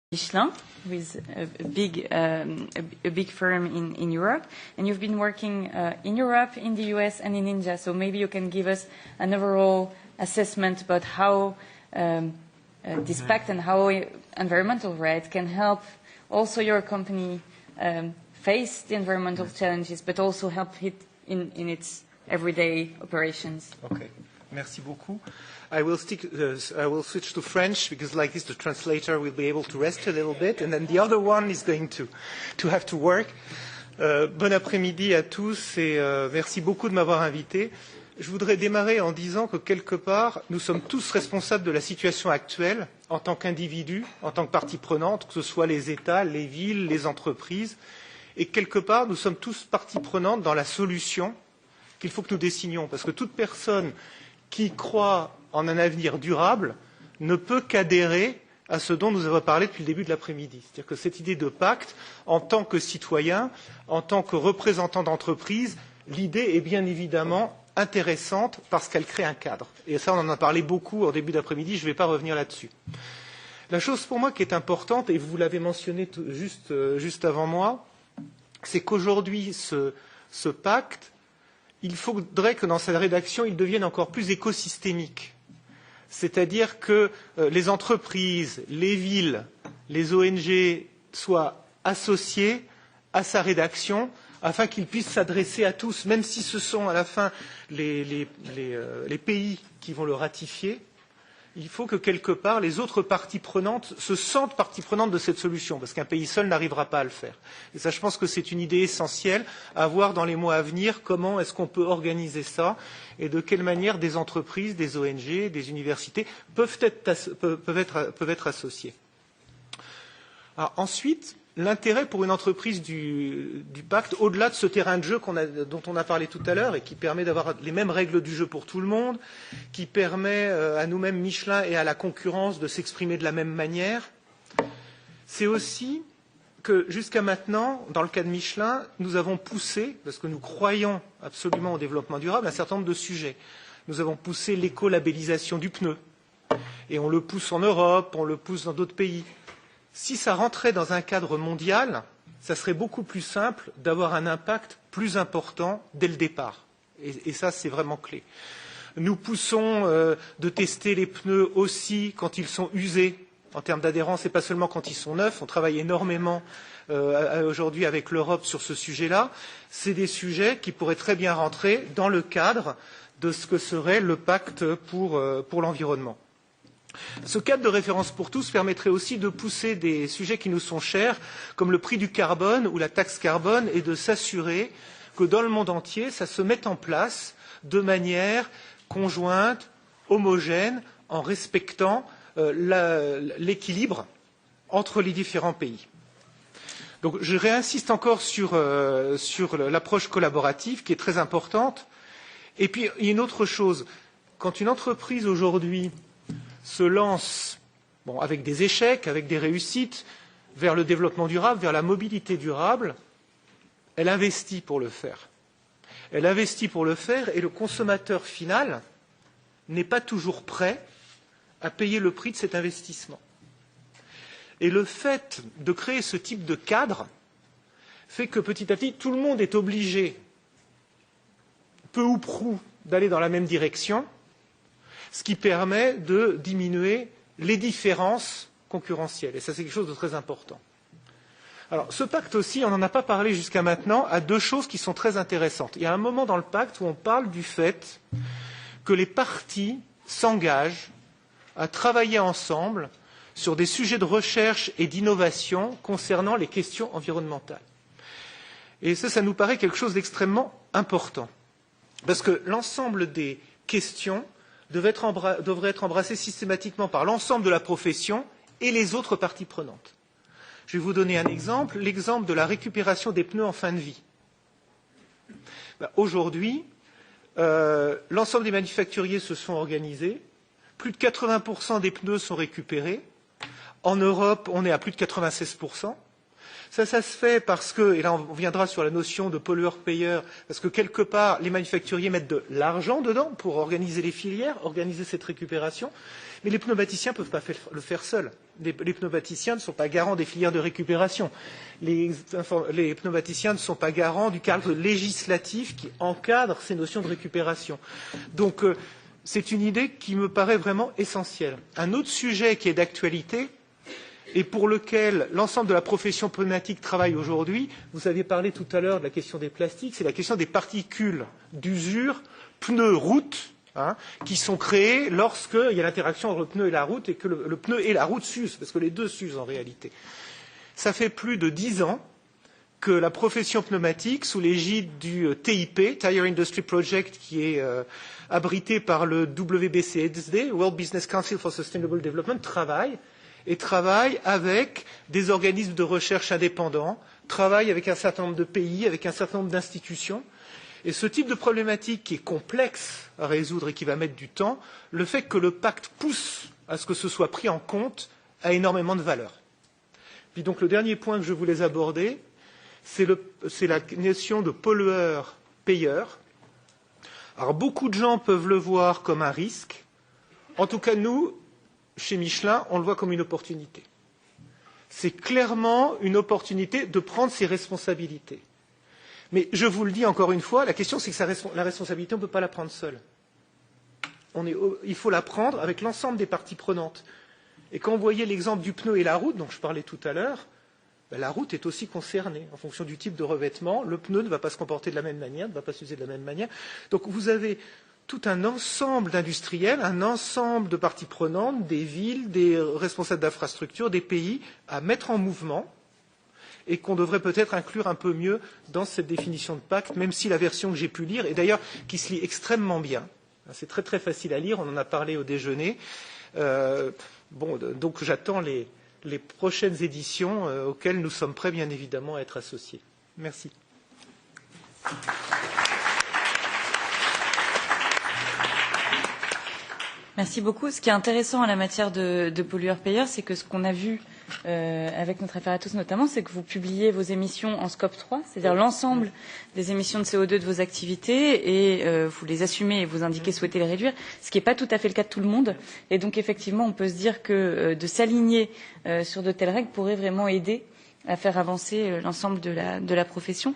Michelin, who is a big firm in Europe, and you've been working in Europe, in the US, and in India. So maybe you can give us an overall assessment about how this pact and how environmental rights can help also your company face the environmental challenges, but also help it in its everyday operations. Okay, merci beaucoup. I will switch to French because like this the translator will be able to rest a little bit and then the other one is going to have to work. Bon après-midi à tous et merci beaucoup de m'avoir invité. Je voudrais démarrer en disant que quelque part nous sommes tous responsables de la situation actuelle en tant qu'individus, en tant que partie prenante, que ce soit les États, les villes, les entreprises, et quelque part nous sommes tous partie prenante dans la solution qu'il faut que nous dessinions, parce que toute personne qui croit en un avenir durable ne peut qu'adhérer à ce dont nous avons parlé depuis le début de l'après-midi. C'est-à-dire que cette idée de pacte, en tant que citoyen, en tant que représentant d'entreprise, l'idée est bien évidemment intéressante parce qu'elle crée un cadre. Et ça, on en a parlé beaucoup en début d'après-midi, je ne vais pas revenir là-dessus. La chose pour moi qui est importante, et vous l'avez mentionné juste avant moi, c'est qu'aujourd'hui, ce pacte, il faudrait que dans sa rédaction, il devienne encore plus écosystémique. C'est-à-dire que les entreprises, les villes, les ONG soient associées à sa rédaction afin qu'il puisse s'adresser à tous, même si ce sont à la fin les pays qui vont le ratifier. Il faut que quelque part les autres parties prenantes se sentent partie prenante de cette solution, parce qu'un pays seul n'arrivera pas à le faire. Et ça, je pense que c'est une idée essentielle à voir dans les mois à venir, comment est-ce qu'on peut organiser ça et de quelle manière des entreprises, des ONG, des universités peuvent être associées. Alors, ensuite, l'intérêt pour une entreprise du pacte, au-delà de ce terrain de jeu dont on a parlé tout à l'heure et qui permet d'avoir les mêmes règles du jeu pour tout le monde, qui permet à nous-mêmes Michelin et à la concurrence de s'exprimer de la même manière, c'est aussi que jusqu'à maintenant, dans le cas de Michelin, nous avons poussé, parce que nous croyons absolument au développement durable, un certain nombre de sujets. Nous avons poussé l'écolabellisation du pneu, et on le pousse en Europe, on le pousse dans d'autres pays. Si ça rentrait dans un cadre mondial, ça serait beaucoup plus simple d'avoir un impact plus important dès le départ. Et ça, c'est vraiment clé. Nous poussons de tester les pneus aussi quand ils sont usés en termes d'adhérence et pas seulement quand ils sont neufs. On travaille énormément aujourd'hui avec l'Europe sur ce sujet-là. C'est des sujets qui pourraient très bien rentrer dans le cadre de ce que serait le pacte pour l'environnement. Ce cadre de référence pour tous permettrait aussi de pousser des sujets qui nous sont chers, comme le prix du carbone ou la taxe carbone, et de s'assurer que dans le monde entier, ça se mette en place de manière conjointe, homogène, en respectant l'équilibre entre les différents pays. Donc, je réinsiste encore sur l'approche collaborative qui est très importante. Et puis, il y a une autre chose. Quand une entreprise aujourd'hui se lance, avec des échecs, avec des réussites, vers le développement durable, vers la mobilité durable, elle investit pour le faire. Elle investit pour le faire et le consommateur final n'est pas toujours prêt à payer le prix de cet investissement. Et le fait de créer ce type de cadre fait que petit à petit, tout le monde est obligé, peu ou prou, d'aller dans la même direction, ce qui permet de diminuer les différences concurrentielles. Et ça, c'est quelque chose de très important. Alors, ce pacte aussi, on n'en a pas parlé jusqu'à maintenant, a deux choses qui sont très intéressantes. Il y a un moment dans le pacte où on parle du fait que les parties s'engagent à travailler ensemble sur des sujets de recherche et d'innovation concernant les questions environnementales. Et ça nous paraît quelque chose d'extrêmement important. Parce que l'ensemble des questions devrait être embrassé systématiquement par l'ensemble de la profession et les autres parties prenantes. Je vais vous donner un exemple, l'exemple de la récupération des pneus en fin de vie. Aujourd'hui, l'ensemble des manufacturiers se sont organisés, plus de 80% des pneus sont récupérés. En Europe, on est à plus de 96%. Ça se fait parce que, et là on viendra sur la notion de pollueur-payeur, parce que quelque part, les manufacturiers mettent de l'argent dedans pour organiser les filières, organiser cette récupération. Mais les pneumaticiens ne peuvent pas le faire seuls. Les pneumaticiens ne sont pas garants des filières de récupération. Les pneumaticiens ne sont pas garants du cadre législatif qui encadre ces notions de récupération. Donc, c'est une idée qui me paraît vraiment essentielle. Un autre sujet qui est d'actualité et pour lequel l'ensemble de la profession pneumatique travaille aujourd'hui, vous avez parlé tout à l'heure de la question des plastiques, c'est la question des particules d'usure pneu-route, qui sont créées lorsqu'il y a l'interaction entre le pneu et la route et que le pneu et la route s'usent, parce que les deux s'usent en réalité. Ça fait plus de 10 ans que la profession pneumatique, sous l'égide du TIP, Tire Industry Project, qui est abrité par le WBCSD, World Business Council for Sustainable Development, travaille avec des organismes de recherche indépendants, travaille avec un certain nombre de pays, avec un certain nombre d'institutions. Et ce type de problématique qui est complexe à résoudre et qui va mettre du temps, le fait que le pacte pousse à ce que ce soit pris en compte a énormément de valeur. Puis donc le dernier point que je voulais aborder, c'est la notion de pollueur-payeur. Alors beaucoup de gens peuvent le voir comme un risque. En tout cas, nous, chez Michelin, on le voit comme une opportunité. C'est clairement une opportunité de prendre ses responsabilités. Mais je vous le dis encore une fois, la question c'est que la responsabilité, on ne peut pas la prendre seule. Il faut la prendre avec l'ensemble des parties prenantes. Et quand vous voyez l'exemple du pneu et la route, dont je parlais tout à l'heure, la route est aussi concernée en fonction du type de revêtement. Le pneu ne va pas se comporter de la même manière, ne va pas s'user de la même manière. Donc vous avez tout un ensemble d'industriels, un ensemble de parties prenantes, des villes, des responsables d'infrastructures, des pays à mettre en mouvement et qu'on devrait peut-être inclure un peu mieux dans cette définition de pacte, même si la version que j'ai pu lire, et d'ailleurs qui se lit extrêmement bien, c'est très très facile à lire, on en a parlé au déjeuner, donc j'attends les prochaines éditions auxquelles nous sommes prêts bien évidemment à être associés. Merci. Merci beaucoup. Ce qui est intéressant en la matière de pollueur-payeur, c'est que ce qu'on a vu avec notre affaire à tous notamment, c'est que vous publiez vos émissions en scope 3, c'est-à-dire l'ensemble des émissions de CO2 de vos activités et vous les assumez et vous indiquez souhaiter les réduire, ce qui n'est pas tout à fait le cas de tout le monde. Et donc effectivement, on peut se dire que de s'aligner sur de telles règles pourrait vraiment aider à faire avancer l'ensemble de la profession.